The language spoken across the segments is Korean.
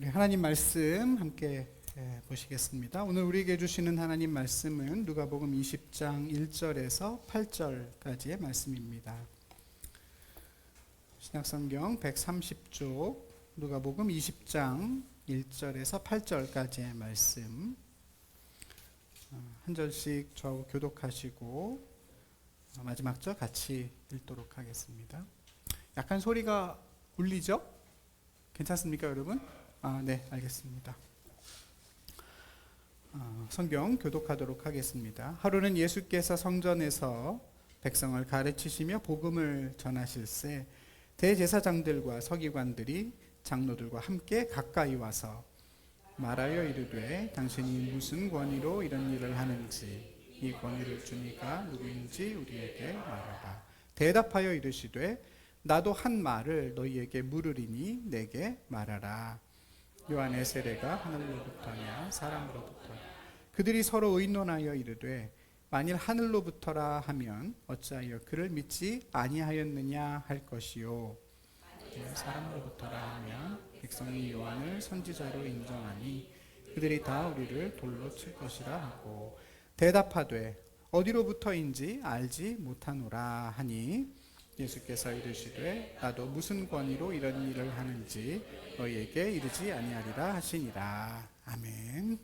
우리 하나님 말씀 함께 보시겠습니다. 오늘 우리에게 주시는 하나님 말씀은 누가복음 20장 1절에서 8절까지의 말씀입니다. 신약성경 130쪽 누가복음 20장 1절에서 8절까지의 말씀 한 절씩 저하고 교독하시고 마지막 절 같이 읽도록 하겠습니다. 약간 소리가 울리죠? 괜찮습니까, 여러분? 네, 알겠습니다. 성경 교독하도록 하겠습니다. 하루는 예수께서 성전에서 백성을 가르치시며 복음을 전하실새 대제사장들과 서기관들이 장로들과 함께 가까이 와서 말하여 이르되 당신이 무슨 권위로 이런 일을 하는지 이 권위를 주니가 누구인지 우리에게 말하라. 대답하여 이르시되 나도 한 말을 너희에게 물으리니 내게 말하라. 요한의 세례가 하늘로부터냐 사람으로부터냐. 그들이 서로 의논하여 이르되 만일 하늘로부터라 하면 어찌하여 그를 믿지 아니하였느냐 할 것이요 사람으로부터라 하면 백성이 요한을 선지자로 인정하니 그들이 다 우리를 돌로 칠 것이라 하고 대답하되 어디로부터인지 알지 못하노라 하니 예수께서 이르시되 나도 무슨 권위로 이런 일을 하는지 너희에게 이르지 아니하리라 하시니라. 아멘.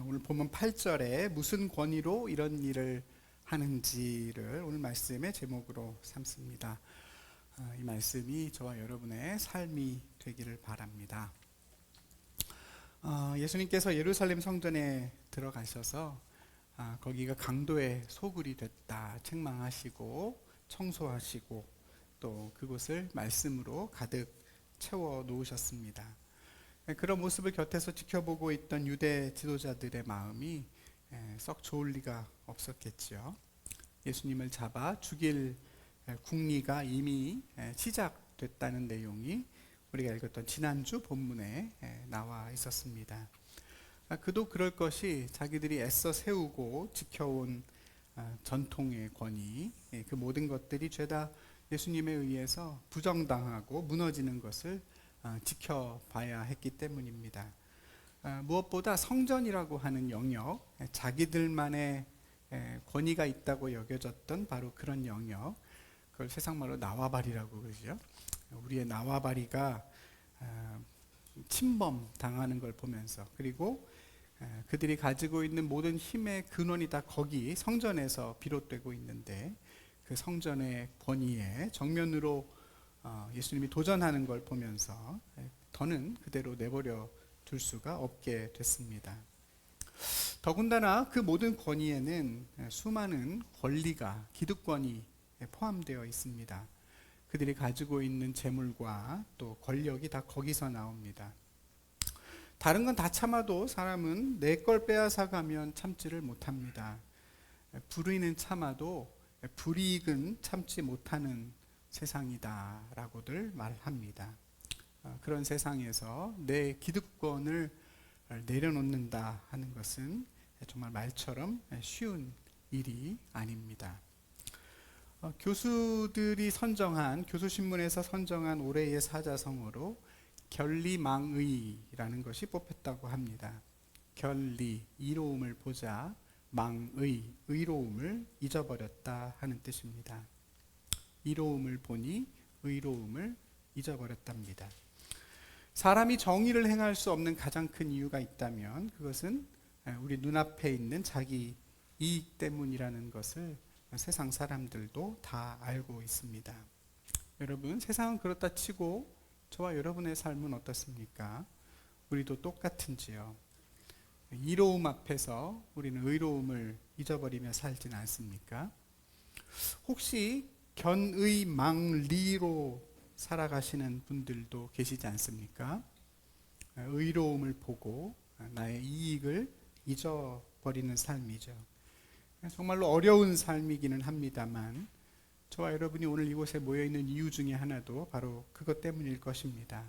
오늘 보면 8절에 무슨 권위로 이런 일을 하는지를 오늘 말씀의 제목으로 삼습니다. 이 말씀이 저와 여러분의 삶이 되기를 바랍니다. 예수님께서 예루살렘 성전에 들어가셔서 거기가 강도의 소굴이 됐다 책망하시고 청소하시고 또 그곳을 말씀으로 가득 채워 놓으셨습니다. 그런 모습을 곁에서 지켜보고 있던 유대 지도자들의 마음이 썩 좋을 리가 없었겠죠. 예수님을 잡아 죽일 궁리가 이미 시작됐다는 내용이 우리가 읽었던 지난주 본문에 나와 있었습니다. 그도 그럴 것이 자기들이 애써 세우고 지켜온 전통의 권위, 그 모든 것들이 죄다 예수님에 의해서 부정당하고 무너지는 것을 지켜봐야 했기 때문입니다. 무엇보다 성전이라고 하는 영역, 자기들만의 권위가 있다고 여겨졌던 바로 그런 영역, 그걸 세상말로 나와바리라고 그러죠. 우리의 나와바리가 침범 당하는 걸 보면서, 그리고 그들이 가지고 있는 모든 힘의 근원이 다 거기 성전에서 비롯되고 있는데 그 성전의 권위에 정면으로 예수님이 도전하는 걸 보면서 더는 그대로 내버려 둘 수가 없게 됐습니다. 더군다나 그 모든 권위에는 수많은 권리가, 기득권이 포함되어 있습니다. 그들이 가지고 있는 재물과 또 권력이 다 거기서 나옵니다. 다른 건 다 참아도 사람은 내 걸 빼앗아가면 참지를 못합니다. 불의는 참아도 불이익은 참지 못하는 세상이다 라고들 말합니다. 그런 세상에서 내 기득권을 내려놓는다 하는 것은 정말 말처럼 쉬운 일이 아닙니다. 교수들이 선정한, 교수신문에서 선정한 올해의 사자성어로 결리망의라는 것이 뽑혔다고 합니다. 결리, 이로움을 보자, 망의, 의로움을 잊어버렸다 하는 뜻입니다. 이로움을 보니 의로움을 잊어버렸답니다. 사람이 정의를 행할 수 없는 가장 큰 이유가 있다면 그것은 우리 눈앞에 있는 자기 이익 때문이라는 것을 세상 사람들도 다 알고 있습니다. 여러분, 세상은 그렇다 치고 저와 여러분의 삶은 어떻습니까? 우리도 똑같은지요? 이로움 앞에서 우리는 의로움을 잊어버리며 살진 않습니까? 혹시 견의망리로 살아가시는 분들도 계시지 않습니까? 의로움을 보고 나의 이익을 잊어버리는 삶이죠. 정말로 어려운 삶이기는 합니다만 저와 여러분이 오늘 이곳에 모여있는 이유 중에 하나도 바로 그것 때문일 것입니다.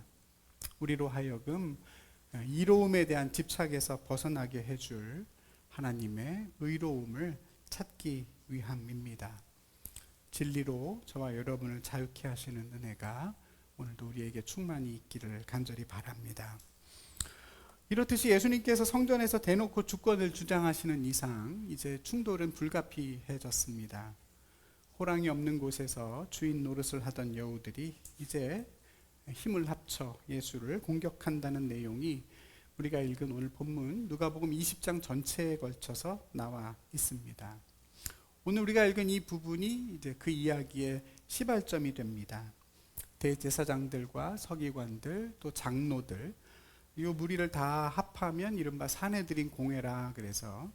우리로 하여금 이로움에 대한 집착에서 벗어나게 해줄 하나님의 의로움을 찾기 위함입니다. 진리로 저와 여러분을 자유케 하시는 은혜가 오늘도 우리에게 충만히 있기를 간절히 바랍니다. 이렇듯이 예수님께서 성전에서 대놓고 주권을 주장하시는 이상 이제 충돌은 불가피해졌습니다. 호랑이 없는 곳에서 주인 노릇을 하던 여우들이 이제 힘을 합쳐 예수를 공격한다는 내용이 우리가 읽은 오늘 본문 누가복음 20장 전체에 걸쳐서 나와 있습니다. 오늘 우리가 읽은 이 부분이 이제 그 이야기의 시발점이 됩니다. 대제사장들과 서기관들 또 장로들 이 무리를 다 합하면 이른바 사내들인 공회라 그래서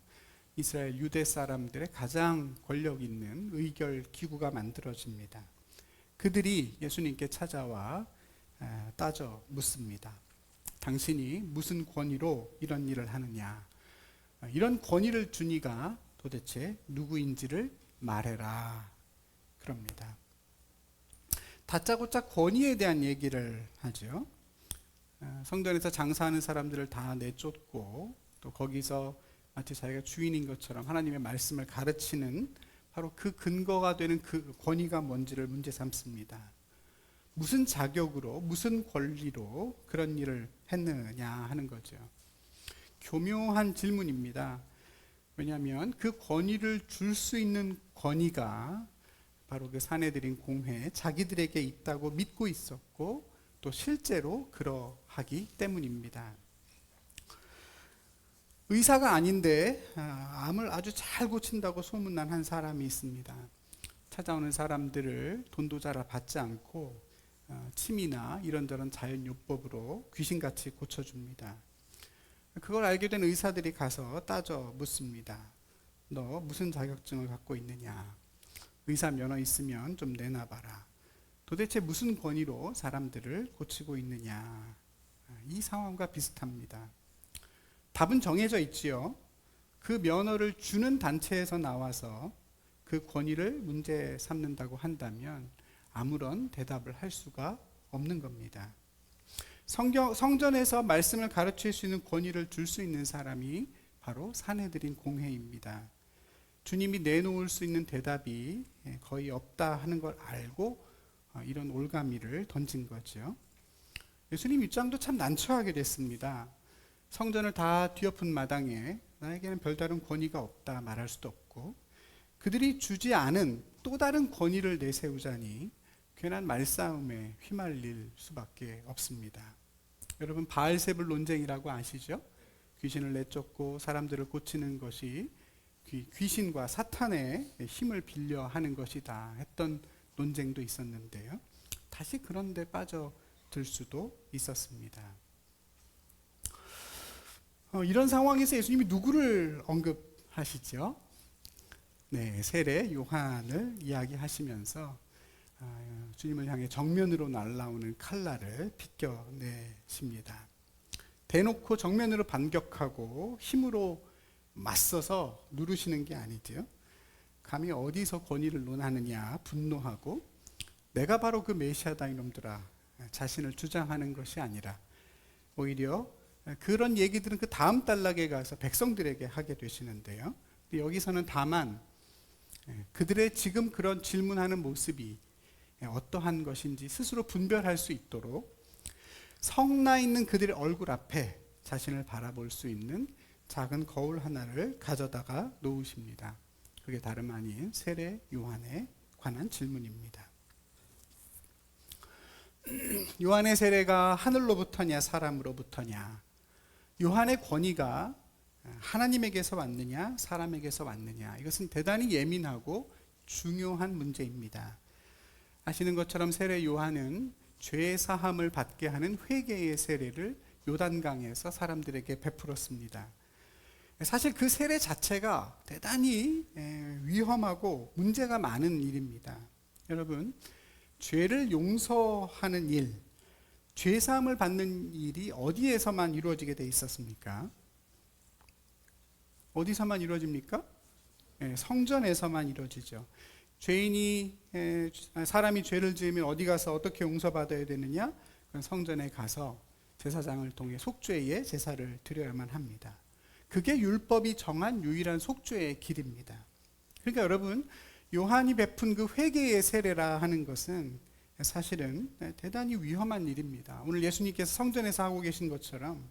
이스라엘 유대 사람들의 가장 권력 있는 의결 기구가 만들어집니다. 그들이 예수님께 찾아와 따져 묻습니다. 당신이 무슨 권위로 이런 일을 하느냐? 이런 권위를 주니가 도대체 누구인지를 말해라. 그럽니다. 다짜고짜 권위에 대한 얘기를 하죠. 성전에서 장사하는 사람들을 다 내쫓고 또 거기서 마치 자기가 주인인 것처럼 하나님의 말씀을 가르치는 바로 그 근거가 되는 그 권위가 뭔지를 문제 삼습니다. 무슨 자격으로 무슨 권리로 그런 일을 했느냐 하는 거죠. 교묘한 질문입니다. 왜냐하면 그 권위를 줄 수 있는 권위가 바로 그 사내들인 공회에 자기들에게 있다고 믿고 있었고 또 실제로 그러하기 때문입니다. 의사가 아닌데 암을 아주 잘 고친다고 소문난 한 사람이 있습니다. 찾아오는 사람들을 돈도 잘 받지 않고 침이나 이런저런 자연요법으로 귀신같이 고쳐줍니다. 그걸 알게 된 의사들이 가서 따져 묻습니다. 너 무슨 자격증을 갖고 있느냐? 의사 면허 있으면 좀 내놔봐라. 도대체 무슨 권위로 사람들을 고치고 있느냐? 이 상황과 비슷합니다. 답은 정해져 있지요. 그 면허를 주는 단체에서 나와서 그 권위를 문제 삼는다고 한다면 아무런 대답을 할 수가 없는 겁니다. 성전에서 말씀을 가르칠 수 있는 권위를 줄 수 있는 사람이 바로 사내들인 공회입니다. 주님이 내놓을 수 있는 대답이 거의 없다 하는 걸 알고 이런 올가미를 던진 거죠. 예수님 입장도 참 난처하게 됐습니다. 성전을 다 뒤엎은 마당에 나에게는 별다른 권위가 없다 말할 수도 없고 그들이 주지 않은 또 다른 권위를 내세우자니 괜한 말싸움에 휘말릴 수밖에 없습니다. 여러분 바알세불 논쟁이라고 아시죠? 귀신을 내쫓고 사람들을 고치는 것이 귀신과 사탄의 힘을 빌려 하는 것이다 했던 논쟁도 있었는데요. 다시 그런 데 빠져들 수도 있었습니다. 이런 상황에서 예수님이 누구를 언급하시죠? 네, 세례 요한을 이야기하시면서 주님을 향해 정면으로 날아오는 칼날을 비껴내십니다. 대놓고 정면으로 반격하고 힘으로 맞서서 누르시는 게 아니죠. 감히 어디서 권위를 논하느냐 분노하고 내가 바로 그 메시아다 이놈들아 자신을 주장하는 것이 아니라 오히려 그런 얘기들은 그 다음 단락에 가서 백성들에게 하게 되시는데요. 여기서는 다만 그들의 지금 그런 질문하는 모습이 어떠한 것인지 스스로 분별할 수 있도록 성나 있는 그들의 얼굴 앞에 자신을 바라볼 수 있는 작은 거울 하나를 가져다가 놓으십니다. 그게 다름 아닌 세례 요한에 관한 질문입니다. 요한의 세례가 하늘로부터냐 사람으로부터냐? 요한의 권위가 하나님에게서 왔느냐 사람에게서 왔느냐? 이것은 대단히 예민하고 중요한 문제입니다. 아시는 것처럼 세례 요한은 죄 사함을 받게 하는 회개의 세례를 요단강에서 사람들에게 베풀었습니다. 사실 그 세례 자체가 대단히 위험하고 문제가 많은 일입니다. 여러분, 죄를 용서하는 일, 죄 사함을 받는 일이 어디에서만 이루어지게 돼 있었습니까? 어디서만 이루어집니까? 성전에서만 이루어지죠. 사람이 죄를 지으면 어디 가서 어떻게 용서받아야 되느냐? 그건 성전에 가서 제사장을 통해 속죄의 제사를 드려야만 합니다. 그게 율법이 정한 유일한 속죄의 길입니다. 그러니까 여러분, 요한이 베푼 그 회개의 세례라 하는 것은 사실은 대단히 위험한 일입니다. 오늘 예수님께서 성전에서 하고 계신 것처럼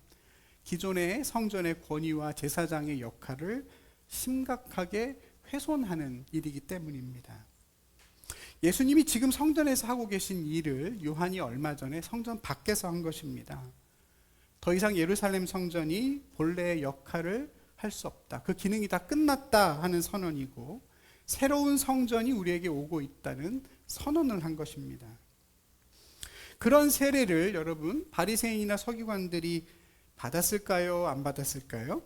기존의 성전의 권위와 제사장의 역할을 심각하게 훼손하는 일이기 때문입니다. 예수님이 지금 성전에서 하고 계신 일을 요한이 얼마 전에 성전 밖에서 한 것입니다. 더 이상 예루살렘 성전이 본래의 역할을 할 수 없다. 그 기능이 다 끝났다 하는 선언이고 새로운 성전이 우리에게 오고 있다는 선언을 한 것입니다. 그런 세례를 여러분 바리새인이나 서기관들이 받았을까요? 안 받았을까요?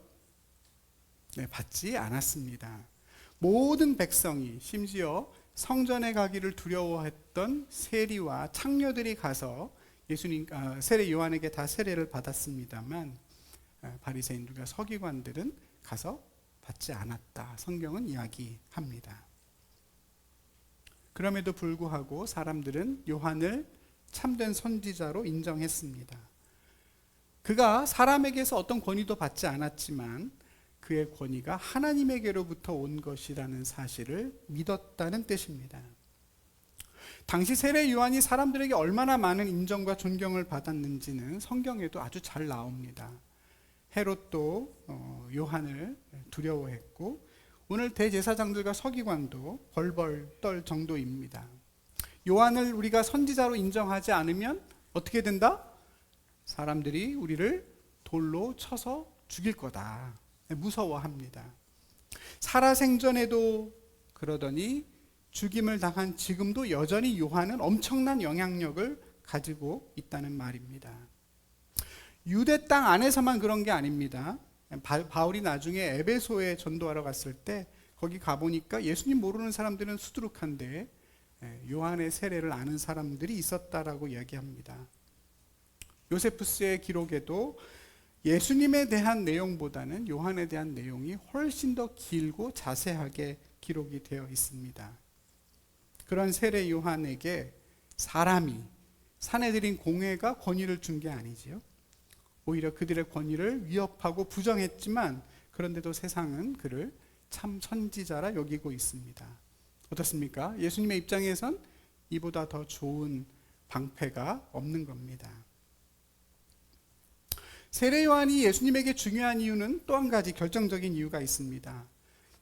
네, 받지 않았습니다. 모든 백성이 심지어 성전에 가기를 두려워했던 세리와 창녀들이 가서 세례 요한에게 다 세례를 받았습니다만 바리새인들과 서기관들은 가서 받지 않았다. 성경은 이야기합니다. 그럼에도 불구하고 사람들은 요한을 참된 선지자로 인정했습니다. 그가 사람에게서 어떤 권위도 받지 않았지만 그의 권위가 하나님에게로부터 온 것이라는 사실을 믿었다는 뜻입니다. 당시 세례 요한이 사람들에게 얼마나 많은 인정과 존경을 받았는지는 성경에도 아주 잘 나옵니다. 헤롯도 요한을 두려워했고 오늘 대제사장들과 서기관도 벌벌 떨 정도입니다. 요한을 우리가 선지자로 인정하지 않으면 어떻게 된다? 사람들이 우리를 돌로 쳐서 죽일 거다. 무서워합니다. 살아생전에도 그러더니 죽임을 당한 지금도 여전히 요한은 엄청난 영향력을 가지고 있다는 말입니다. 유대 땅 안에서만 그런 게 아닙니다. 바울이 나중에 에베소에 전도하러 갔을 때 거기 가보니까 예수님 모르는 사람들은 수두룩한데 요한의 세례를 아는 사람들이 있었다라고 이야기합니다. 요세푸스의 기록에도 예수님에 대한 내용보다는 요한에 대한 내용이 훨씬 더 길고 자세하게 기록이 되어 있습니다. 그런 세례 요한에게 사람이 사내들인 공회가 권위를 준 게 아니지요. 오히려 그들의 권위를 위협하고 부정했지만 그런데도 세상은 그를 참 선지자라 여기고 있습니다. 어떻습니까? 예수님의 입장에선 이보다 더 좋은 방패가 없는 겁니다. 세례 요한이 예수님에게 중요한 이유는 또 한 가지 결정적인 이유가 있습니다.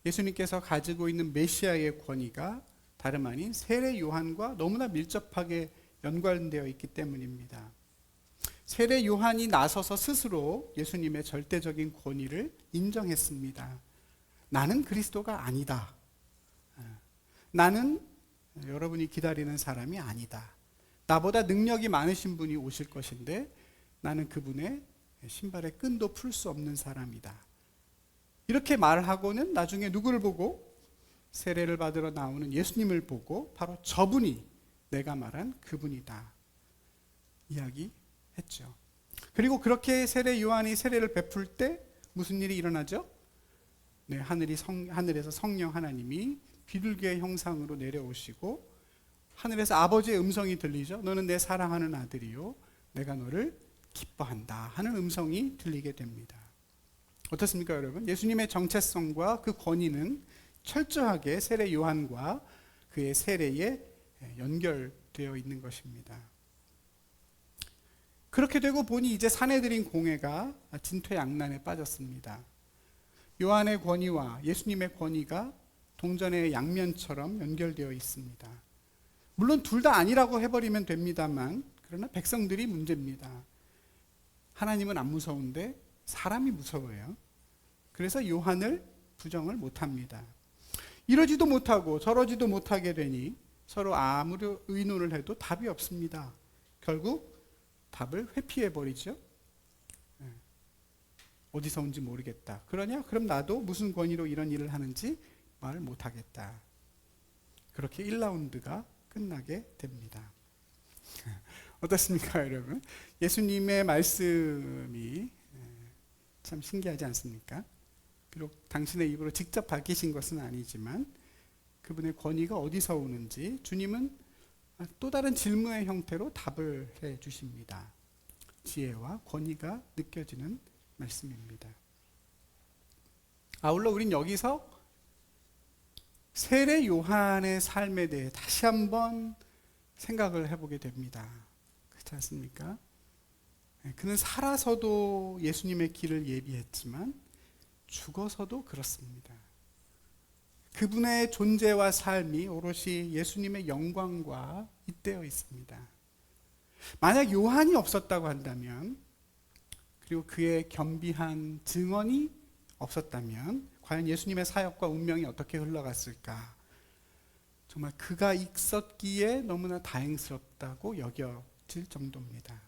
예수님께서 가지고 있는 메시아의 권위가 다름 아닌 세례 요한과 너무나 밀접하게 연관되어 있기 때문입니다. 세례 요한이 나서서 스스로 예수님의 절대적인 권위를 인정했습니다. 나는 그리스도가 아니다. 나는 여러분이 기다리는 사람이 아니다. 나보다 능력이 많으신 분이 오실 것인데 나는 그분의 신발의 끈도 풀 수 없는 사람이다. 이렇게 말하고는 나중에 누구를 보고? 세례를 받으러 나오는 예수님을 보고 바로 저분이 내가 말한 그분이다 이야기했죠. 그리고 그렇게 세례 요한이 세례를 베풀 때 무슨 일이 일어나죠? 네, 하늘에서 성령 하나님이 비둘기의 형상으로 내려오시고 하늘에서 아버지의 음성이 들리죠. 너는 내 사랑하는 아들이요 내가 너를 기뻐한다 하는 음성이 들리게 됩니다. 어떻습니까 여러분? 예수님의 정체성과 그 권위는 철저하게 세례 요한과 그의 세례에 연결되어 있는 것입니다. 그렇게 되고 보니 이제 사내들인 공회가 진퇴양난에 빠졌습니다. 요한의 권위와 예수님의 권위가 동전의 양면처럼 연결되어 있습니다. 물론 둘 다 아니라고 해버리면 됩니다만 그러나 백성들이 문제입니다. 하나님은 안 무서운데 사람이 무서워요. 그래서 요한을 부정을 못합니다. 이러지도 못하고 저러지도 못하게 되니 서로 아무리 의논을 해도 답이 없습니다. 결국 답을 회피해버리죠. 어디서 온지 모르겠다. 그러냐? 그럼 나도 무슨 권위로 이런 일을 하는지 말 못하겠다. 그렇게 1라운드가 끝나게 됩니다. 어떻습니까 여러분? 예수님의 말씀이 참 신기하지 않습니까? 비록 당신의 입으로 직접 밝히신 것은 아니지만 그분의 권위가 어디서 오는지 주님은 또 다른 질문의 형태로 답을 해 주십니다. 지혜와 권위가 느껴지는 말씀입니다. 아울러 우린 여기서 세례 요한의 삶에 대해 다시 한번 생각을 해보게 됩니다. 그렇지 않습니까? 그는 살아서도 예수님의 길을 예비했지만 죽어서도 그렇습니다. 그분의 존재와 삶이 오롯이 예수님의 영광과 잇대어 있습니다. 만약 요한이 없었다고 한다면, 그리고 그의 겸비한 증언이 없었다면 과연 예수님의 사역과 운명이 어떻게 흘러갔을까? 정말 그가 있었기에 너무나 다행스럽다고 여겨질 정도입니다.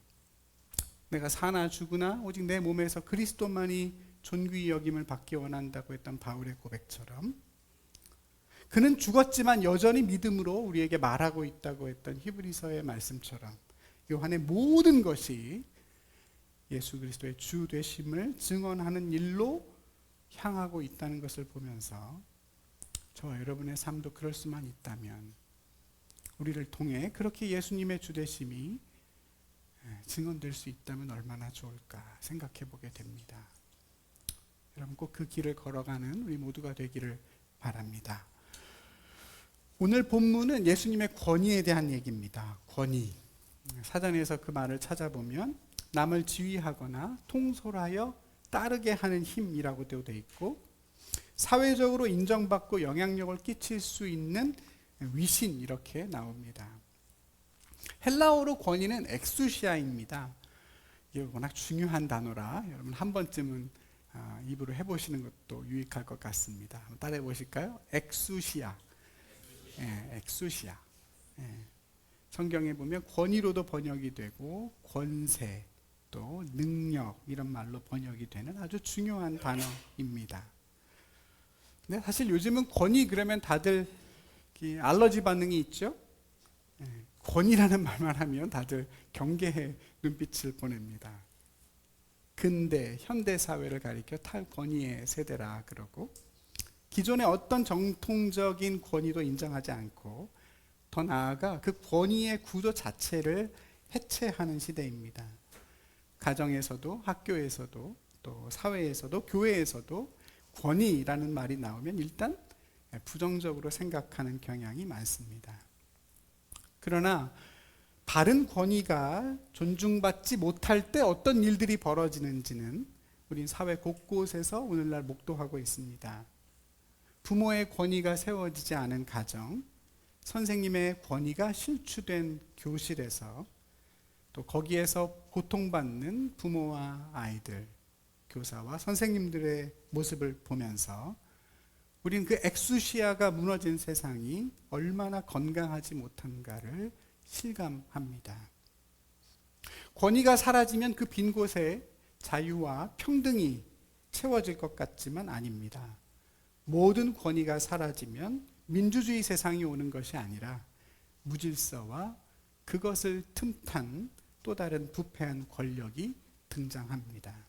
내가 사나 죽으나 오직 내 몸에서 그리스도만이 존귀히 여김을 받기 원한다고 했던 바울의 고백처럼, 그는 죽었지만 여전히 믿음으로 우리에게 말하고 있다고 했던 히브리서의 말씀처럼, 요한의 모든 것이 예수 그리스도의 주 되심을 증언하는 일로 향하고 있다는 것을 보면서 저와 여러분의 삶도 그럴 수만 있다면 우리를 통해 그렇게 예수님의 주 되심이 증언될 수 있다면 얼마나 좋을까 생각해 보게 됩니다. 여러분 꼭 그 길을 걸어가는 우리 모두가 되기를 바랍니다. 오늘 본문은 예수님의 권위에 대한 얘기입니다. 권위. 사전에서 그 말을 찾아보면 남을 지휘하거나 통솔하여 따르게 하는 힘이라고 되어 있고, 사회적으로 인정받고 영향력을 끼칠 수 있는 위신, 이렇게 나옵니다. 헬라어로 권위는 엑수시아입니다. 이게 워낙 중요한 단어라 여러분 한 번쯤은 입으로 해보시는 것도 유익할 것 같습니다. 한번 따라해 보실까요? 엑수시아. 엑수시아. 성경에 보면 권위로도 번역이 되고 권세, 또 능력, 이런 말로 번역이 되는 아주 중요한 단어입니다. 근데 사실 요즘은 권위 그러면 다들 알러지 반응이 있죠? 권위라는 말만 하면 다들 경계의 눈빛을 보냅니다. 근대, 현대 사회를 가리켜 탈권위의 세대라 그러고, 기존의 어떤 정통적인 권위도 인정하지 않고 더 나아가 그 권위의 구조 자체를 해체하는 시대입니다. 가정에서도, 학교에서도, 또 사회에서도, 교회에서도 권위라는 말이 나오면 일단 부정적으로 생각하는 경향이 많습니다. 그러나 바른 권위가 존중받지 못할 때 어떤 일들이 벌어지는지는 우린 사회 곳곳에서 오늘날 목도하고 있습니다. 부모의 권위가 세워지지 않은 가정, 선생님의 권위가 실추된 교실에서, 또 거기에서 고통받는 부모와 아이들, 교사와 선생님들의 모습을 보면서 우린 그 엑수시아가 무너진 세상이 얼마나 건강하지 못한가를 실감합니다. 권위가 사라지면 그 빈 곳에 자유와 평등이 채워질 것 같지만 아닙니다. 모든 권위가 사라지면 민주주의 세상이 오는 것이 아니라 무질서와 그것을 틈탄 또 다른 부패한 권력이 등장합니다.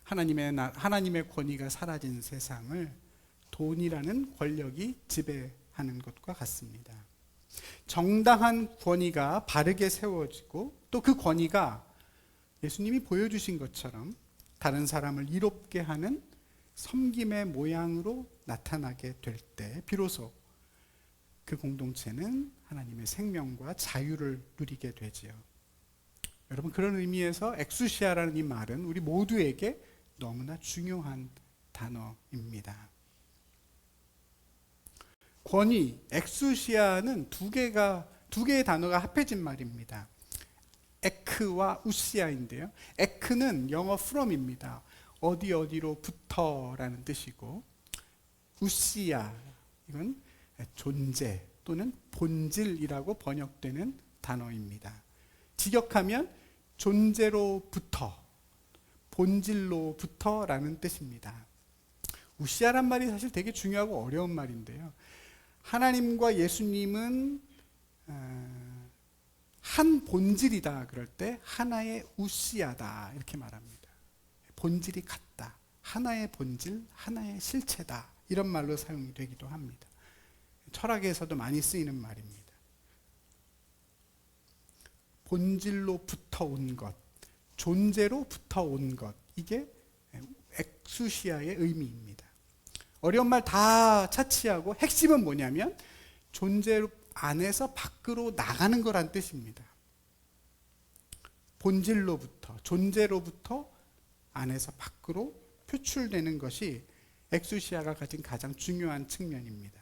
하나님의 권위가 사라진 세상을 돈이라는 권력이 지배하는 것과 같습니다. 정당한 권위가 바르게 세워지고 또 그 권위가 예수님이 보여주신 것처럼 다른 사람을 이롭게 하는 섬김의 모양으로 나타나게 될 때 비로소 그 공동체는 하나님의 생명과 자유를 누리게 되지요. 여러분, 그런 의미에서 엑수시아라는 이 말은 우리 모두에게 너무나 중요한 단어입니다. 권위, 엑수시아는 두 개의 단어가 합해진 말입니다. 에크와 우시아인데요. 에크는 영어 from입니다. 어디로부터라는 뜻이고, 우시아, 이건 존재 또는 본질이라고 번역되는 단어입니다. 직역하면 존재로부터, 본질로부터라는 뜻입니다. 우시아란 말이 사실 되게 중요하고 어려운 말인데요. 하나님과 예수님은 한 본질이다 그럴 때 하나의 우시아다 이렇게 말합니다. 본질이 같다, 하나의 본질, 하나의 실체다, 이런 말로 사용이 되기도 합니다. 철학에서도 많이 쓰이는 말입니다. 본질로부터 온 것, 존재로부터 온 것, 이게 엑수시아의 의미입니다. 어려운 말 다 차치하고 핵심은 뭐냐면 존재 안에서 밖으로 나가는 거란 뜻입니다. 본질로부터, 존재로부터 안에서 밖으로 표출되는 것이 엑수시아가 가진 가장 중요한 측면입니다.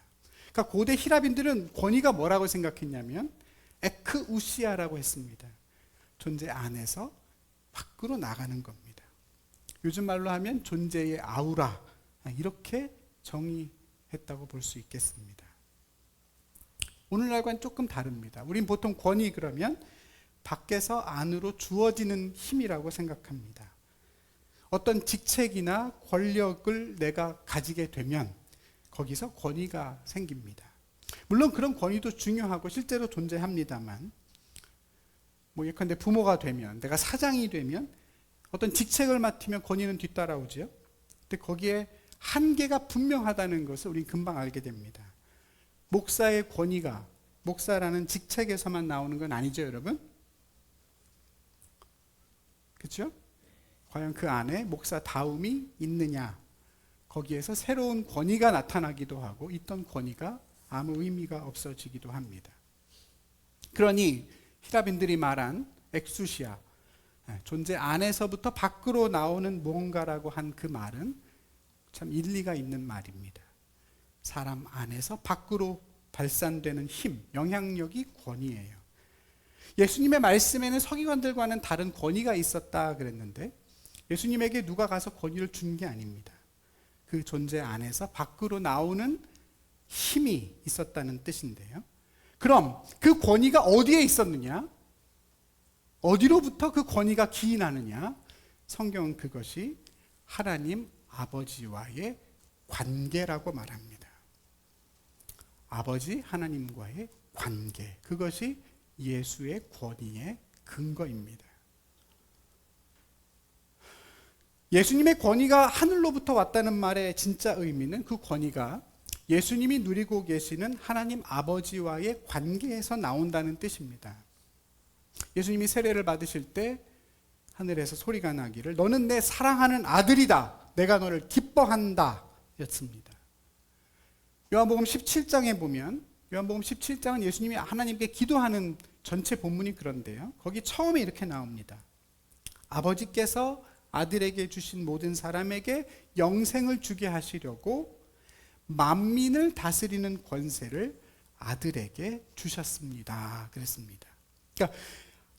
그러니까 고대 히라빈들은 권위가 뭐라고 생각했냐면 에크우시아라고 했습니다. 존재 안에서 밖으로 나가는 겁니다. 요즘 말로 하면 존재의 아우라, 이렇게 정의했다고 볼 수 있겠습니다. 오늘날과는 조금 다릅니다. 우린 보통 권위 그러면 밖에서 안으로 주어지는 힘이라고 생각합니다. 어떤 직책이나 권력을 내가 가지게 되면 거기서 권위가 생깁니다. 물론 그런 권위도 중요하고 실제로 존재합니다만, 예컨대 부모가 되면, 내가 사장이 되면 어떤 직책을 맡으면 권위는 뒤따라오죠. 근데 거기에 한계가 분명하다는 것을 우린 금방 알게 됩니다. 목사의 권위가 목사라는 직책에서만 나오는 건 아니죠, 여러분? 그렇죠? 과연 그 안에 목사다움이 있느냐? 거기에서 새로운 권위가 나타나기도 하고 있던 권위가 아무 의미가 없어지기도 합니다. 그러니 히라빈들이 말한 엑수시아, 존재 안에서부터 밖으로 나오는 뭔가라고 한 그 말은 참 일리가 있는 말입니다. 사람 안에서 밖으로 발산되는 힘, 영향력이 권위예요. 예수님의 말씀에는 서기관들과는 다른 권위가 있었다 그랬는데 예수님에게 누가 가서 권위를 준 게 아닙니다. 그 존재 안에서 밖으로 나오는 힘이 있었다는 뜻인데요. 그럼 그 권위가 어디에 있었느냐? 어디로부터 그 권위가 기인하느냐? 성경은 그것이 하나님 아버지와의 관계라고 말합니다. 아버지 하나님과의 관계, 그것이 예수의 권위의 근거입니다. 예수님의 권위가 하늘로부터 왔다는 말의 진짜 의미는 그 권위가 예수님이 누리고 계시는 하나님 아버지와의 관계에서 나온다는 뜻입니다. 예수님이 세례를 받으실 때 하늘에서 소리가 나기를 너는 내 사랑하는 아들이다, 내가 너를 기뻐한다 였습니다. 요한복음 17장에 보면, 요한복음 17장은 예수님이 하나님께 기도하는 전체 본문이 그런데요, 거기 처음에 이렇게 나옵니다. 아버지께서 아들에게 주신 모든 사람에게 영생을 주게 하시려고 만민을 다스리는 권세를 아들에게 주셨습니다 그랬습니다. 그러니까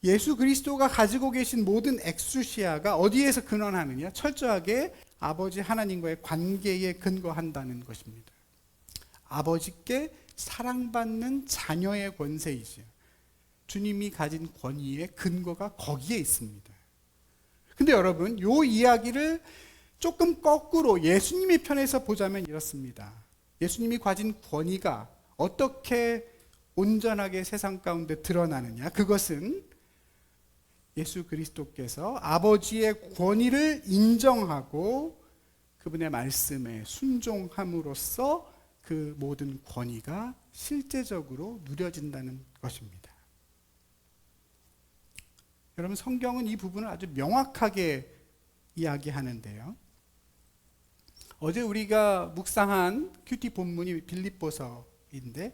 예수 그리스도가 가지고 계신 모든 엑수시아가 어디에서 근원하느냐? 철저하게 아버지 하나님과의 관계에 근거한다는 것입니다. 아버지께 사랑받는 자녀의 권세이죠. 주님이 가진 권위의 근거가 거기에 있습니다. 근데 여러분, 이 이야기를 조금 거꾸로 예수님의 편에서 보자면 이렇습니다. 예수님이 가진 권위가 어떻게 온전하게 세상 가운데 드러나느냐? 그것은 예수 그리스도께서 아버지의 권위를 인정하고 그분의 말씀에 순종함으로써 그 모든 권위가 실제적으로 누려진다는 것입니다. 여러분, 성경은 이 부분을 아주 명확하게 이야기하는데요. 어제 우리가 묵상한 큐티 본문이 빌립보서인데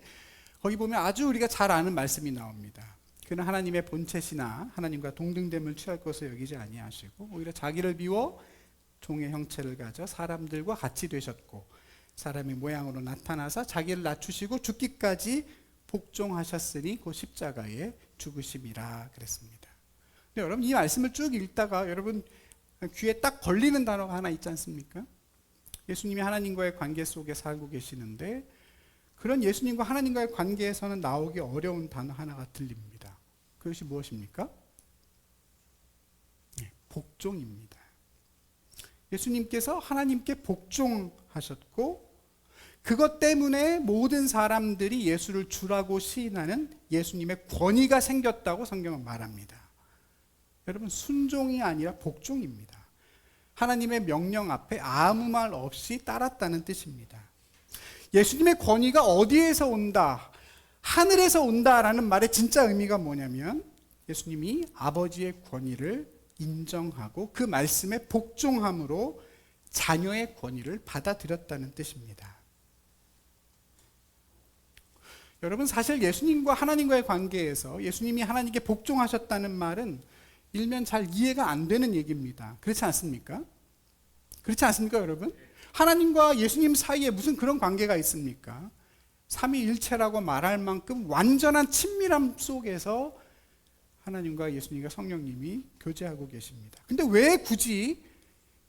거기 보면 아주 우리가 잘 아는 말씀이 나옵니다. 그는 하나님의 본체시나 하나님과 동등됨을 취할 것을 여기지 아니하시고 오히려 자기를 비워 종의 형체를 가져 사람들과 같이 되셨고 사람의 모양으로 나타나사 자기를 낮추시고 죽기까지 복종하셨으니 그 십자가에 죽으심이라 그랬습니다. 근데 여러분, 이 말씀을 쭉 읽다가 여러분 귀에 딱 걸리는 단어가 하나 있지 않습니까? 예수님이 하나님과의 관계 속에 살고 계시는데 그런 예수님과 하나님과의 관계에서는 나오기 어려운 단어 하나가 들립니다. 그것이 무엇입니까? 복종입니다. 예수님께서 하나님께 복종하셨고 그것 때문에 모든 사람들이 예수를 주라고 시인하는 예수님의 권위가 생겼다고 성경은 말합니다. 여러분, 순종이 아니라 복종입니다. 하나님의 명령 앞에 아무 말 없이 따랐다는 뜻입니다. 예수님의 권위가 어디에서 온다? 하늘에서 온다라는 말의 진짜 의미가 뭐냐면 예수님이 아버지의 권위를 인정하고 그 말씀에 복종함으로 자녀의 권위를 받아들였다는 뜻입니다. 여러분, 사실 예수님과 하나님과의 관계에서 예수님이 하나님께 복종하셨다는 말은 일면 잘 이해가 안 되는 얘기입니다. 그렇지 않습니까? 그렇지 않습니까, 여러분? 하나님과 예수님 사이에 무슨 그런 관계가 있습니까? 삼위일체라고 말할 만큼 완전한 친밀함 속에서 하나님과 예수님과 성령님이 교제하고 계십니다. 근데 왜 굳이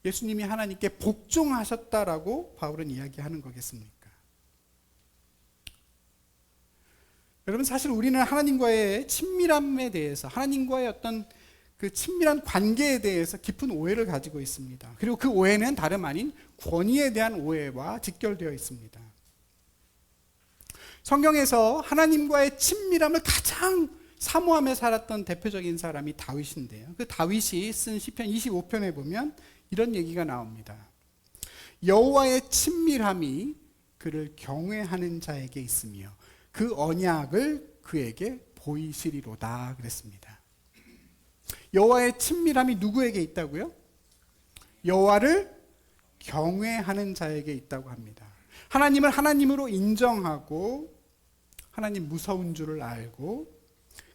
예수님이 하나님께 복종하셨다라고 바울은 이야기하는 거겠습니까? 여러분, 사실 우리는 하나님과의 친밀함에 대해서, 하나님과의 어떤 그 친밀한 관계에 대해서 깊은 오해를 가지고 있습니다. 그리고 그 오해는 다름 아닌 권위에 대한 오해와 직결되어 있습니다. 성경에서 하나님과의 친밀함을 가장 사모하며 살았던 대표적인 사람이 다윗인데요. 그 다윗이 쓴 시편 25편에 보면 이런 얘기가 나옵니다. 여호와의 친밀함이 그를 경외하는 자에게 있으며 그 언약을 그에게 보이시리로다 그랬습니다. 여호와의 친밀함이 누구에게 있다고요? 여호와를 경외하는 자에게 있다고 합니다. 하나님을 하나님으로 인정하고 하나님 무서운 줄을 알고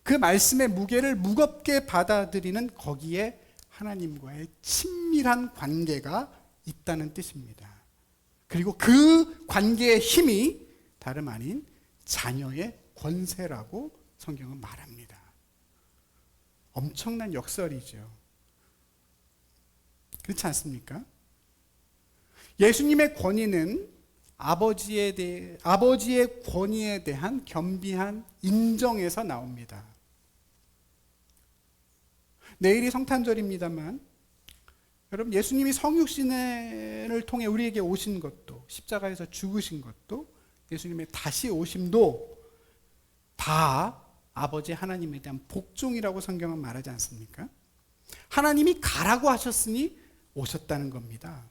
그 말씀의 무게를 무겁게 받아들이는 거기에 하나님과의 친밀한 관계가 있다는 뜻입니다. 그리고 그 관계의 힘이 다름 아닌 자녀의 권세라고 성경은 말합니다. 엄청난 역설이죠. 그렇지 않습니까? 예수님의 권위는 아버지의 권위에 대한 겸비한 인정에서 나옵니다. 내일이 성탄절입니다만 여러분, 예수님이 성육신을 통해 우리에게 오신 것도, 십자가에서 죽으신 것도, 예수님의 다시 오심도 다 아버지 하나님에 대한 복종이라고 성경은 말하지 않습니까? 하나님이 가라고 하셨으니 오셨다는 겁니다.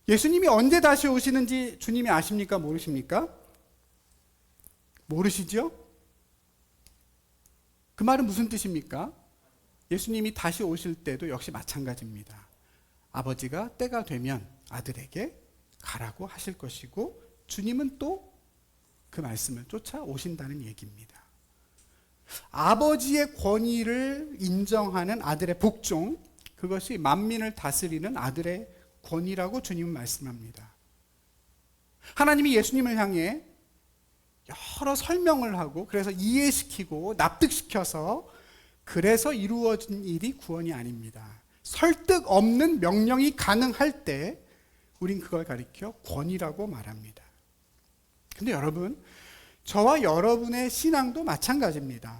예수님이 언제 다시 오시는지 주님이 아십니까? 모르십니까? 모르시죠? 그 말은 무슨 뜻입니까? 예수님이 다시 오실 때도 역시 마찬가지입니다. 아버지가 때가 되면 아들에게 가라고 하실 것이고 주님은 또 그 말씀을 쫓아오신다는 얘기입니다. 아버지의 권위를 인정하는 아들의 복종, 그것이 만민을 다스리는 아들의 권위라고 주님은 말씀합니다. 하나님이 예수님을 향해 여러 설명을 하고 그래서 이해시키고 납득시켜서 그래서 이루어진 일이 구원이 아닙니다. 설득 없는 명령이 가능할 때 우린 그걸 가리켜 권위라고 말합니다. 근데 여러분, 저와 여러분의 신앙도 마찬가지입니다.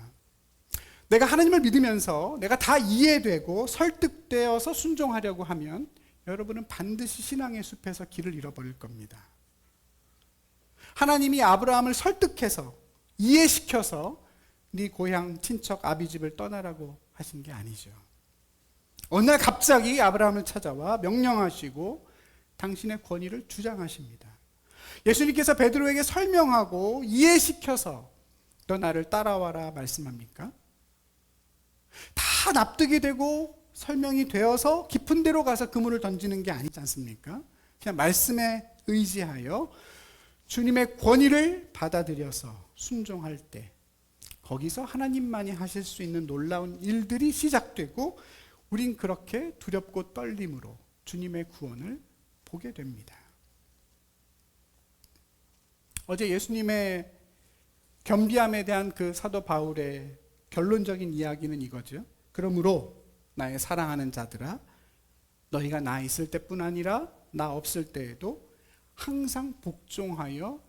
내가 하나님을 믿으면서 내가 다 이해되고 설득되어서 순종하려고 하면 여러분은 반드시 신앙의 숲에서 길을 잃어버릴 겁니다. 하나님이 아브라함을 설득해서 이해시켜서 네 고향 친척 아비 집을 떠나라고 하신 게 아니죠. 어느 날 갑자기 아브라함을 찾아와 명령하시고 당신의 권위를 주장하십니다. 예수님께서 베드로에게 설명하고 이해시켜서 너 나를 따라와라 말씀합니까? 다 납득이 되고 설명이 되어서 깊은 데로 가서 그물을 던지는 게 아니지 않습니까? 그냥 말씀에 의지하여 주님의 권위를 받아들여서 순종할 때 거기서 하나님만이 하실 수 있는 놀라운 일들이 시작되고 우린 그렇게 두렵고 떨림으로 주님의 구원을 보게 됩니다. 어제 예수님의 겸비함에 대한 그 사도 바울의 결론적인 이야기는 이거죠. 그러므로 나의 사랑하는 자들아, 너희가 나 있을 때뿐 아니라 나 없을 때에도 항상 복종하여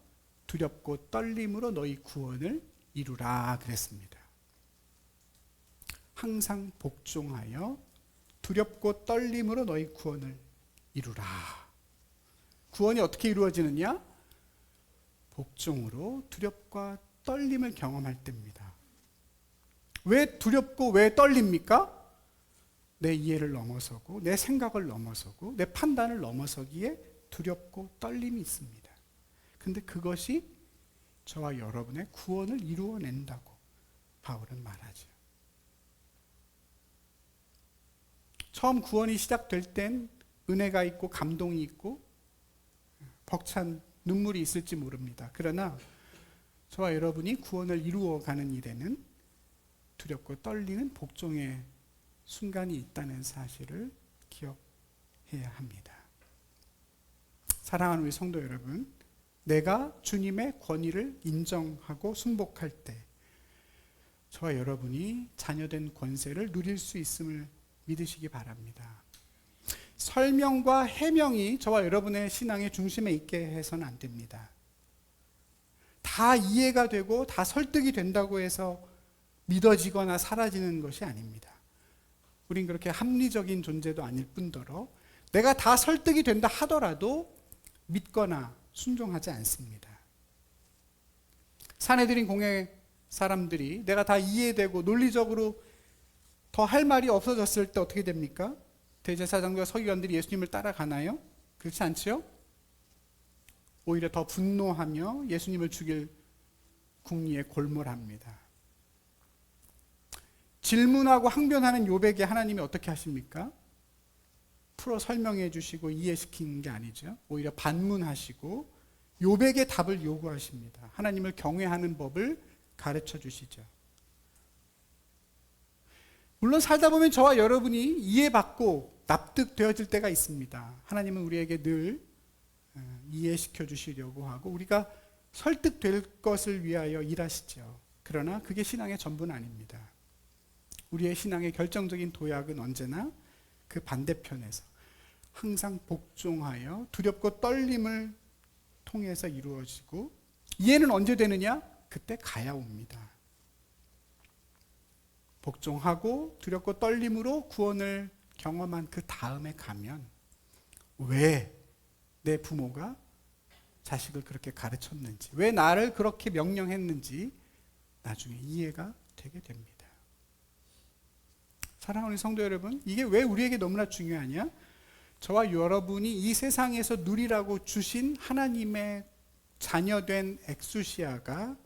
두렵고 떨림으로 너희 구원을 이루라 그랬습니다. 항상 복종하여 두렵고 떨림으로 너희 구원을 이루라. 구원이 어떻게 이루어지느냐? 복종으로 두렵과 떨림을 경험할 때입니다. 왜 두렵고 왜 떨립니까? 내 이해를 넘어서고 내 생각을 넘어서고 내 판단을 넘어서기에 두렵고 떨림이 있습니다. 근데 그것이 저와 여러분의 구원을 이루어낸다고 바울은 말하죠. 처음 구원이 시작될 땐 은혜가 있고 감동이 있고 벅찬 눈물이 있을지 모릅니다. 그러나 저와 여러분이 구원을 이루어가는 일에는 두렵고 떨리는 복종의 순간이 있다는 사실을 기억해야 합니다. 사랑하는 우리 성도 여러분, 내가 주님의 권위를 인정하고 순복할 때 저와 여러분이 자녀된 권세를 누릴 수 있음을 믿으시기 바랍니다. 설명과 해명이 저와 여러분의 신앙의 중심에 있게 해서는 안 됩니다. 다 이해가 되고 다 설득이 된다고 해서 믿어지거나 사라지는 것이 아닙니다. 우린 그렇게 합리적인 존재도 아닐 뿐더러 내가 다 설득이 된다 하더라도 믿거나 순종하지 않습니다. 사내들인 공회 사람들이 내가 다 이해되고 논리적으로 더 할 말이 없어졌을 때 어떻게 됩니까? 대제사장과 서기관들이 예수님을 따라가나요? 그렇지 않죠? 오히려 더 분노하며 예수님을 죽일 궁리에 골몰합니다. 질문하고 항변하는 욥에게 하나님이 어떻게 하십니까? 풀어 설명해 주시고 이해시키는 게 아니죠. 오히려 반문하시고 욥에게 답을 요구하십니다. 하나님을 경외하는 법을 가르쳐 주시죠. 물론 살다 보면 저와 여러분이 이해받고 납득되어질 때가 있습니다. 하나님은 우리에게 늘 이해시켜 주시려고 하고 우리가 설득될 것을 위하여 일하시죠. 그러나 그게 신앙의 전부는 아닙니다. 우리의 신앙의 결정적인 도약은 언제나 그 반대편에서 항상 복종하여 두렵고 떨림을 통해서 이루어지고 이해는 언제 되느냐? 그때 가야 옵니다. 복종하고 두렵고 떨림으로 구원을 경험한 그 다음에 가면 왜 내 부모가 자식을 그렇게 가르쳤는지, 왜 나를 그렇게 명령했는지 나중에 이해가 되게 됩니다. 사랑하는 성도 여러분, 이게 왜 우리에게 너무나 중요하냐? 저와 여러분이 이 세상에서 누리라고 주신 하나님의 자녀된 엑수시아가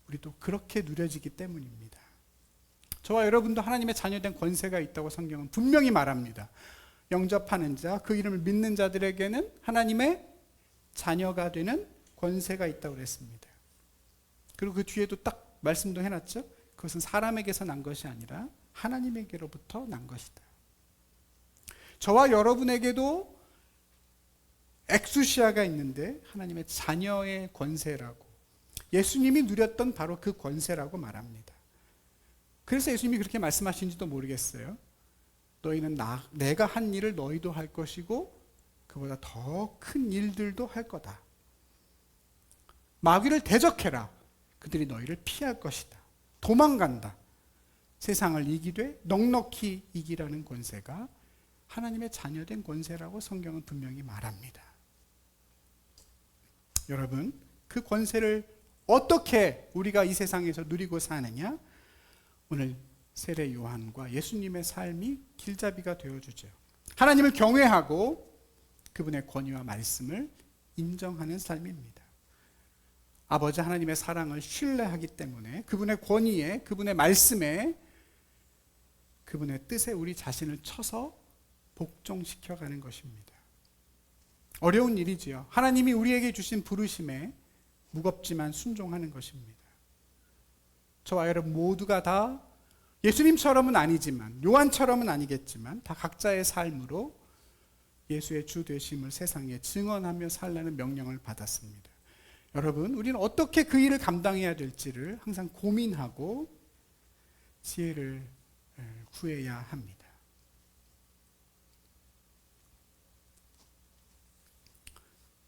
우리도 그렇게 누려지기 때문입니다. 저와 여러분도 하나님의 자녀된 권세가 있다고 성경은 분명히 말합니다. 영접하는 자, 그 이름을 믿는 자들에게는 하나님의 자녀가 되는 권세가 있다고 그랬습니다. 그리고 그 뒤에도 딱 말씀도 해놨죠. 그것은 사람에게서 난 것이 아니라 하나님에게로부터 난 것이다. 저와 여러분에게도 엑수시아가 있는데 하나님의 자녀의 권세라고, 예수님이 누렸던 바로 그 권세라고 말합니다. 그래서 예수님이 그렇게 말씀하신지도 모르겠어요. 너희는 내가 한 일을 너희도 할 것이고 그보다 더 큰 일들도 할 거다. 마귀를 대적해라. 그들이 너희를 피할 것이다. 도망간다. 세상을 이기되 넉넉히 이기라는 권세가 하나님의 자녀된 권세라고 성경은 분명히 말합니다. 여러분, 그 권세를 어떻게 우리가 이 세상에서 누리고 사느냐? 오늘 세례 요한과 예수님의 삶이 길잡이가 되어주죠. 하나님을 경외하고 그분의 권위와 말씀을 인정하는 삶입니다. 아버지 하나님의 사랑을 신뢰하기 때문에 그분의 권위에, 그분의 말씀에, 그분의 뜻에 우리 자신을 쳐서 복종시켜가는 것입니다. 어려운 일이지요. 하나님이 우리에게 주신 부르심에 무겁지만 순종하는 것입니다. 저와 여러분 모두가 다 예수님처럼은 아니지만, 요한처럼은 아니겠지만 다 각자의 삶으로 예수의 주 되심을 세상에 증언하며 살라는 명령을 받았습니다. 여러분, 우리는 어떻게 그 일을 감당해야 될지를 항상 고민하고 지혜를 구해야 합니다.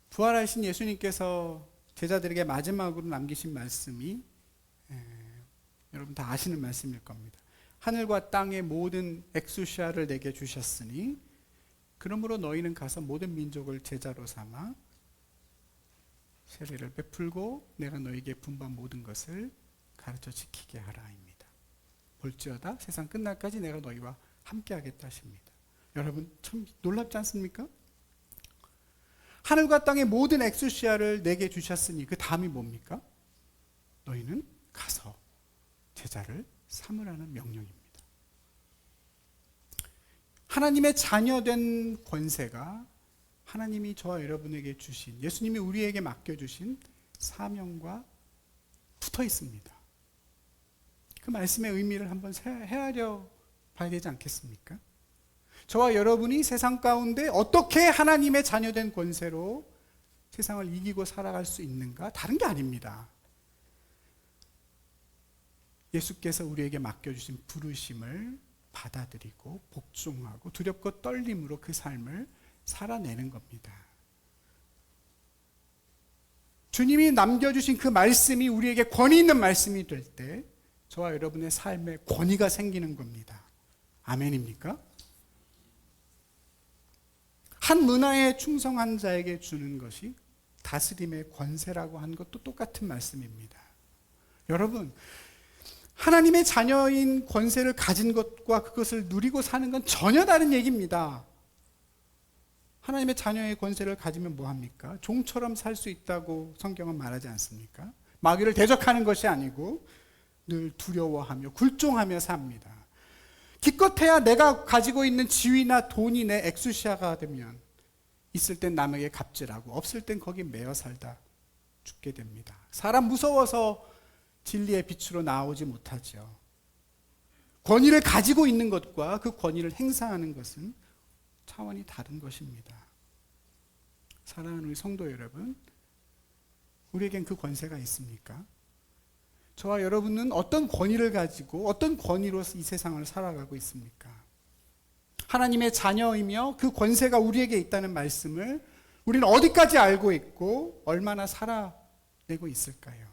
부활하신 예수님께서 제자들에게 마지막으로 남기신 말씀이 여러분 다 아시는 말씀일 겁니다. 하늘과 땅의 모든 엑수시아를 내게 주셨으니 그러므로 너희는 가서 모든 민족을 제자로 삼아 세례를 베풀고 내가 너희에게 분부한 모든 것을 가르쳐 지키게 하라입니다. 볼지어다 세상 끝날까지 내가 너희와 함께 하겠다 하십니다. 여러분 참 놀랍지 않습니까? 하늘과 땅의 모든 엑수시아를 내게 주셨으니 그 다음이 뭡니까? 너희는 가서 제자를 삼으라는 명령입니다. 하나님의 자녀된 권세가 하나님이 저와 여러분에게 주신, 예수님이 우리에게 맡겨주신 사명과 붙어 있습니다. 그 말씀의 의미를 한번 헤아려 봐야 되지 않겠습니까? 저와 여러분이 세상 가운데 어떻게 하나님의 자녀된 권세로 세상을 이기고 살아갈 수 있는가? 다른 게 아닙니다. 예수께서 우리에게 맡겨주신 부르심을 받아들이고 복종하고 두렵고 떨림으로 그 삶을 살아내는 겁니다. 주님이 남겨주신 그 말씀이 우리에게 권위 있는 말씀이 될 때 저와 여러분의 삶에 권위가 생기는 겁니다. 아멘입니까? 한 문화에 충성한 자에게 주는 것이 다스림의 권세라고 한 것도 똑같은 말씀입니다. 여러분, 하나님의 자녀인 권세를 가진 것과 그것을 누리고 사는 건 전혀 다른 얘기입니다. 하나님의 자녀의 권세를 가지면 뭐합니까? 종처럼 살 수 있다고 성경은 말하지 않습니까? 마귀를 대적하는 것이 아니고 늘 두려워하며 굴종하며 삽니다. 기껏해야 내가 가지고 있는 지위나 돈이 내 엑수시아가 되면 있을 땐 남에게 갑질하고 없을 땐 거기 매여 살다 죽게 됩니다. 사람 무서워서 진리의 빛으로 나오지 못하죠. 권위를 가지고 있는 것과 그 권위를 행사하는 것은 차원이 다른 것입니다. 사랑하는 우리 성도 여러분, 우리에겐 그 권세가 있습니까? 저와 여러분은 어떤 권위를 가지고 어떤 권위로 이 세상을 살아가고 있습니까? 하나님의 자녀이며 그 권세가 우리에게 있다는 말씀을 우리는 어디까지 알고 있고 얼마나 살아내고 있을까요?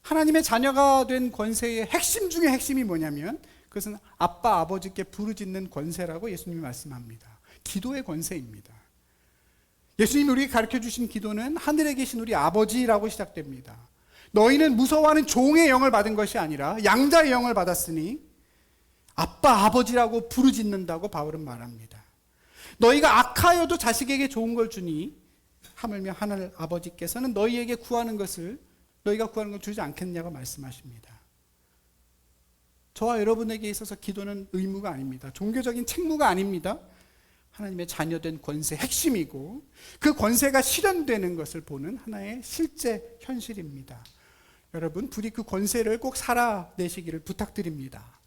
하나님의 자녀가 된 권세의 핵심 중에 핵심이 뭐냐면 그것은 아빠, 아버지께 부르짖는 권세라고 예수님이 말씀합니다. 기도의 권세입니다. 예수님이 우리에게 가르쳐 주신 기도는 하늘에 계신 우리 아버지라고 시작됩니다. 너희는 무서워하는 종의 영을 받은 것이 아니라 양자의 영을 받았으니 아빠, 아버지라고 부르짖는다고 바울은 말합니다. 너희가 악하여도 자식에게 좋은 걸 주니 하물며 하늘 아버지께서는 너희에게 구하는 것을 너희가 구하는 걸 주지 않겠냐고 말씀하십니다. 저와 여러분에게 있어서 기도는 의무가 아닙니다. 종교적인 책무가 아닙니다. 하나님의 자녀된 권세 핵심이고 그 권세가 실현되는 것을 보는 하나의 실제 현실입니다. 여러분, 부디 그 권세를 꼭 살아내시기를 부탁드립니다.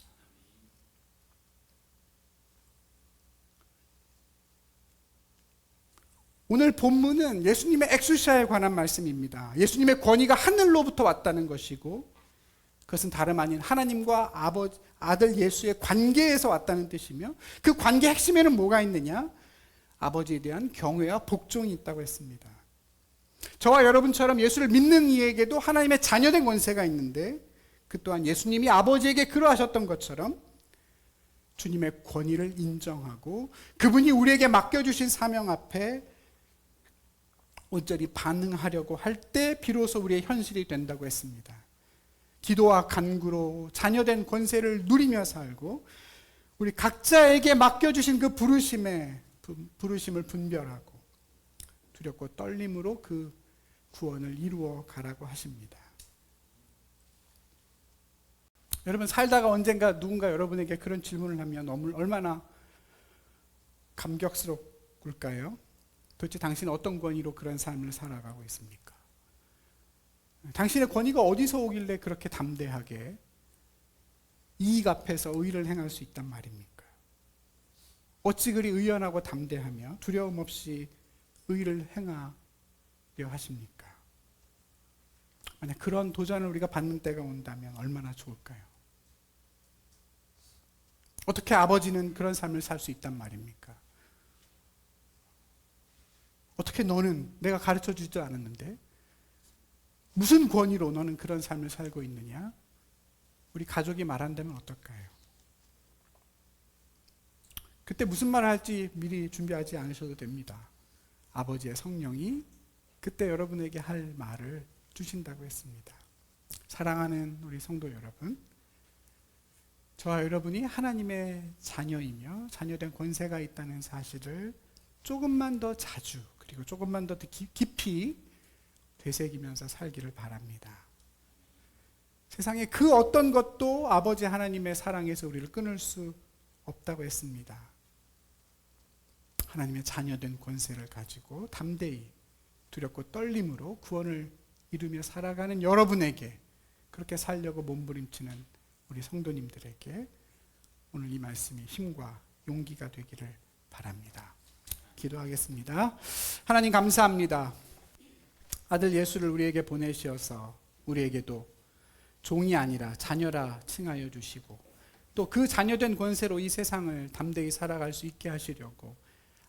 오늘 본문은 예수님의 엑수시아에 관한 말씀입니다. 예수님의 권위가 하늘로부터 왔다는 것이고 그것은 다름 아닌 하나님과 아들 예수의 관계에서 왔다는 뜻이며 그 관계 핵심에는 뭐가 있느냐? 아버지에 대한 경외와 복종이 있다고 했습니다. 저와 여러분처럼 예수를 믿는 이에게도 하나님의 자녀된 권세가 있는데 그 또한 예수님이 아버지에게 그러하셨던 것처럼 주님의 권위를 인정하고 그분이 우리에게 맡겨주신 사명 앞에 온전히 반응하려고 할 때 비로소 우리의 현실이 된다고 했습니다. 기도와 간구로 자녀된 권세를 누리며 살고 우리 각자에게 맡겨주신 그 부르심을 분별하고 두렵고 떨림으로 그 구원을 이루어 가라고 하십니다. 여러분, 살다가 언젠가 누군가 여러분에게 그런 질문을 하면 얼마나 감격스러울까요? 도대체 당신은 어떤 권위로 그런 삶을 살아가고 있습니까? 당신의 권위가 어디서 오길래 그렇게 담대하게 이익 앞에서 의를 행할 수 있단 말입니까? 어찌 그리 의연하고 담대하며 두려움 없이 의를 행하려 하십니까? 만약 그런 도전을 우리가 받는 때가 온다면 얼마나 좋을까요? 어떻게 아버지는 그런 삶을 살 수 있단 말입니까? 어떻게 너는 내가 가르쳐 주지도 않았는데 무슨 권위로 너는 그런 삶을 살고 있느냐? 우리 가족이 말한다면 어떨까요? 그때 무슨 말을 할지 미리 준비하지 않으셔도 됩니다. 아버지의 성령이 그때 여러분에게 할 말을 주신다고 했습니다. 사랑하는 우리 성도 여러분, 저와 여러분이 하나님의 자녀이며 자녀된 권세가 있다는 사실을 조금만 더 자주 그리고 조금만 더 깊이 되새기면서 살기를 바랍니다. 세상에 그 어떤 것도 아버지 하나님의 사랑에서 우리를 끊을 수 없다고 했습니다. 하나님의 자녀된 권세를 가지고 담대히 두렵고 떨림으로 구원을 이루며 살아가는 여러분에게, 그렇게 살려고 몸부림치는 우리 성도님들에게 오늘 이 말씀이 힘과 용기가 되기를 바랍니다. 기도하겠습니다. 하나님 감사합니다. 아들 예수를 우리에게 보내셔서 우리에게도 종이 아니라 자녀라 칭하여 주시고, 또 그 자녀된 권세로 이 세상을 담대히 살아갈 수 있게 하시려고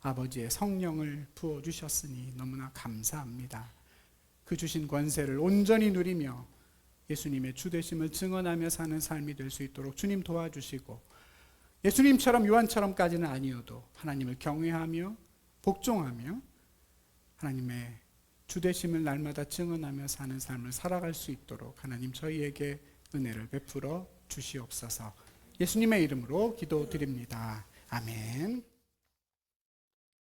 아버지의 성령을 부어주셨으니 너무나 감사합니다. 그 주신 권세를 온전히 누리며 예수님의 주되심을 증언하며 사는 삶이 될 수 있도록 주님 도와주시고, 예수님처럼 요한처럼까지는 아니어도 하나님을 경외하며 복종하며 하나님의 주되심을 날마다 증언하며 사는 삶을 살아갈 수 있도록 하나님 저희에게 은혜를 베풀어 주시옵소서. 예수님의 이름으로 기도드립니다. 아멘.